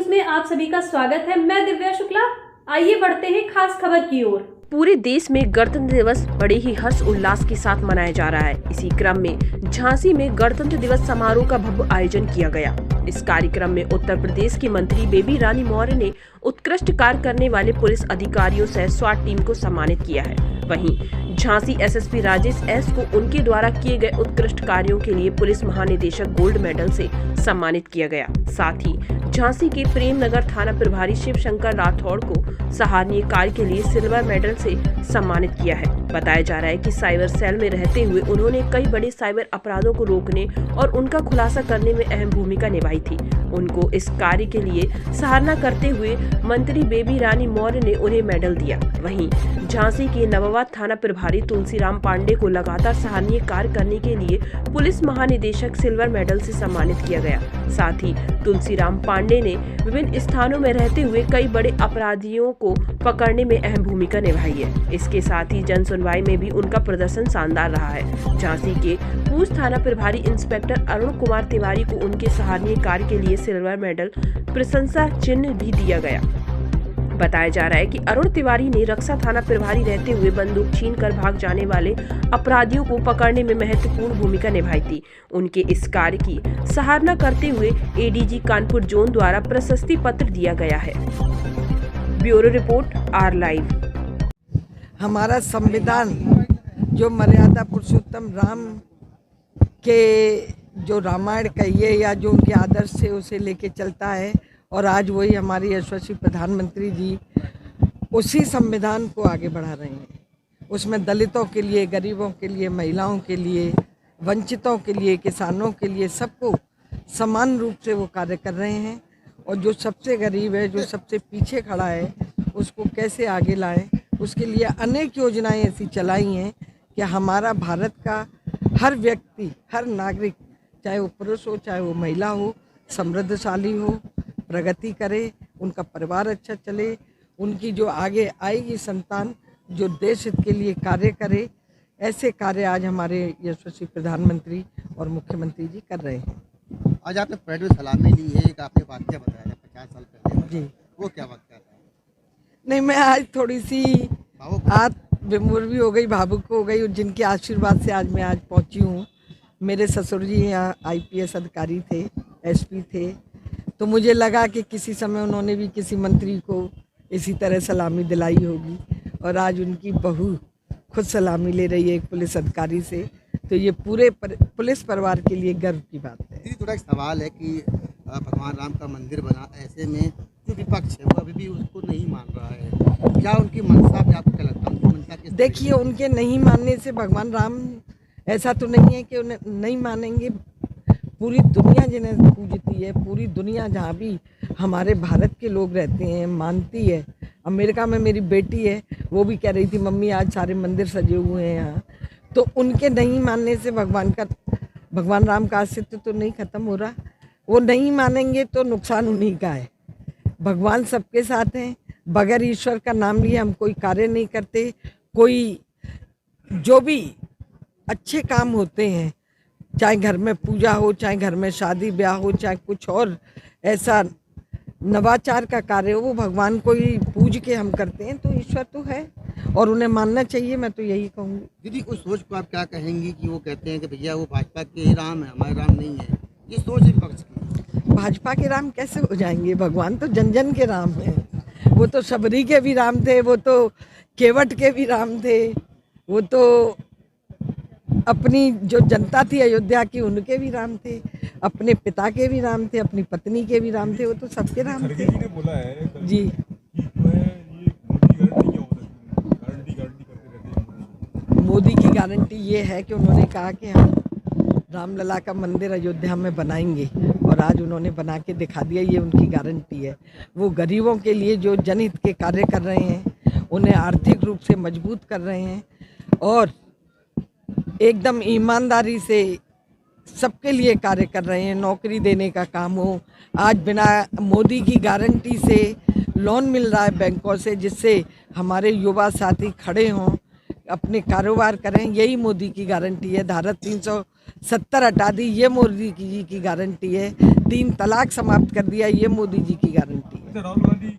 News में आप सभी का स्वागत है। मैं दिव्या शुक्ला। आइए बढ़ते हैं खास खबर की ओर। पूरे देश में गणतंत्र दिवस बड़े ही हर्ष उल्लास के साथ मनाया जा रहा है। इसी क्रम में झांसी में गणतंत्र दिवस समारोह का भव्य आयोजन किया गया। इस कार्यक्रम में उत्तर प्रदेश की मंत्री बेबी रानी मौर्य ने उत्कृष्ट कार्य करने वाले पुलिस अधिकारियों सहित स्वाट टीम को सम्मानित किया है। वहीं झांसी एसएसपी राजेश एस को उनके द्वारा किए गए उत्कृष्ट कार्यों के लिए पुलिस महानिदेशक गोल्ड मेडल से सम्मानित किया गया। साथ ही झांसी के प्रेम नगर थाना प्रभारी शिव शंकर राठौड़ को सराहनीय कार्य के लिए सिल्वर मेडल से सम्मानित किया है। बताया जा रहा है कि साइबर सेल में रहते हुए उन्होंने कई बड़े साइबर अपराधों को रोकने और उनका खुलासा करने में अहम भूमिका निभाई थी। उनको इस कार्य के लिए सराहना करते हुए मंत्री बेबी रानी मौर्य ने उन्हें मेडल दिया। वहीं झांसी के नवाबाद थाना प्रभारी तुलसीराम पांडे को लगातार सराहनीय कार्य करने के लिए पुलिस महानिदेशक सिल्वर मेडल से सम्मानित किया गया। साथ ही तुलसीराम पांडे ने विभिन्न स्थानों में रहते हुए कई बड़े अपराधियों को पकड़ने में अहम भूमिका निभाई है। इसके साथ ही जन सुनवाई में भी उनका प्रदर्शन शानदार रहा है। झांसी के पूछ थाना प्रभारी इंस्पेक्टर अरुण कुमार तिवारी को उनके सराहनीय कार्य के लिए सिल्वर मेडल प्रशंसा चिन्ह भी दिया गया। बताया जा रहा है कि अरुण तिवारी ने रक्षा थाना प्रभारी रहते हुए बंदूक छीनकर भाग जाने वाले अपराधियों को पकड़ने में महत्वपूर्ण भूमिका निभाई थी। उनके इस कार्य की सराहना करते हुए एडीजी कानपुर जोन द्वारा प्रशस्ति पत्र दिया गया है। Bureau report R Live. हमारा संविधान जो मर्यादा पुरुषोत्तम राम के जो रामायण कहिए या जो उनके आदर्श से उसे लेके चलता है, और आज वही हमारी यशस्वी प्रधानमंत्री जी उसी संविधान को आगे बढ़ा रहे हैं। उसमें दलितों के लिए, गरीबों के लिए, महिलाओं के लिए, वंचितों के लिए, किसानों के लिए, सबको समान रूप से वो कार्य कर रहे हैं। और जो सबसे गरीब है, जो सबसे पीछे खड़ा है, उसको कैसे आगे लाएं, उसके लिए अनेक योजनाएं ऐसी चलाई हैं कि हमारा भारत का हर व्यक्ति, हर नागरिक, चाहे वो पुरुष हो चाहे वो महिला हो, समृद्धशाली हो, प्रगति करे, उनका परिवार अच्छा चले, उनकी जो आगे आएगी संतान जो देश हित के लिए कार्य करे। ऐसे कार्य आज हमारे यशस्वी प्रधानमंत्री और मुख्यमंत्री जी कर रहे हैं। आज आपने परेड में सलामी ली है, एक आपने वाक्य बताया 50 साल पहले जी, वो क्या वाक्य था? नहीं, मैं आज थोड़ी सी विमुर भी हो गई, भावुक हो गई, और जिनके आशीर्वाद से आज मैं आज पहुंची हूँ। मेरे ससुर जी यहाँ IPS अधिकारी थे, SP थे, तो मुझे लगा कि किसी समय उन्होंने भी किसी मंत्री को इसी तरह सलामी दिलाई होगी, और आज उनकी बहू खुद सलामी ले रही है एक पुलिस अधिकारी से। तो ये पूरे पुलिस परिवार के लिए गर्व की बात है। दीदी, थोड़ा एक सवाल है कि भगवान राम का मंदिर बना, ऐसे में जो विपक्ष है वो अभी भी उसको नहीं मान रहा है, क्या उनकी मंशा पे आपको क्या लगता है? उनकी मंशा किस? देखिए, उनके नहीं मानने से भगवान राम ऐसा तो नहीं है कि उन्हें नहीं मानेंगे। पूरी दुनिया जिन्हें पूजती है, पूरी दुनिया जहाँ भी हमारे भारत के लोग रहते हैं मानती है। अमेरिका में मेरी बेटी है, वो भी कह रही थी मम्मी आज सारे मंदिर सजे हुए हैं यहाँ। तो उनके नहीं मानने से भगवान राम का अस्तित्व तो नहीं खत्म हो रहा। वो नहीं मानेंगे तो नुकसान उन्हीं का है। भगवान सबके साथ हैं, बगैर ईश्वर का नाम लिए हम कोई कार्य नहीं करते। कोई जो भी अच्छे काम होते हैं, चाहे घर में पूजा हो, चाहे घर में शादी ब्याह हो, चाहे कुछ और ऐसा नवाचार का कार्य हो, वो भगवान को ही पूज के हम करते हैं। तो ईश्वर तो है और उन्हें मानना चाहिए, मैं तो यही कहूँगी। दीदी, उस सोच को आप क्या कहेंगी कि वो कहते हैं कि भैया वो भाजपा के ही राम है, हमारे राम नहीं है, ये सोच विपक्ष की? भाजपा के राम कैसे हो जाएंगे? भगवान तो जन जन के राम है। वो तो शबरी के भी राम थे, वो तो केवट के भी राम थे, वो तो अपनी जो जनता थी अयोध्या की उनके भी राम थे, अपने पिता के भी राम थे, अपनी पत्नी के भी राम थे, वो तो सबके राम थे। ने बोला है जी मोदी की गारंटी ये है कि उन्होंने कहा कि हम रामलला का मंदिर अयोध्या में बनाएंगे, और आज उन्होंने बना के दिखा दिया। ये उनकी गारंटी है। वो गरीबों के लिए जो जनहित के कार्य कर रहे हैं, उन्हें आर्थिक रूप से मजबूत कर रहे हैं, और एकदम ईमानदारी से सबके लिए कार्य कर रहे हैं। नौकरी देने का काम हो, आज बिना मोदी की गारंटी से लोन मिल रहा है बैंकों से, जिससे हमारे युवा साथी खड़े हों, अपने कारोबार करें। यही मोदी की गारंटी है। धारा 370 हटा दी, ये मोदी जी की गारंटी है। तीन तलाक समाप्त कर दिया, ये मोदी जी की गारंटी है।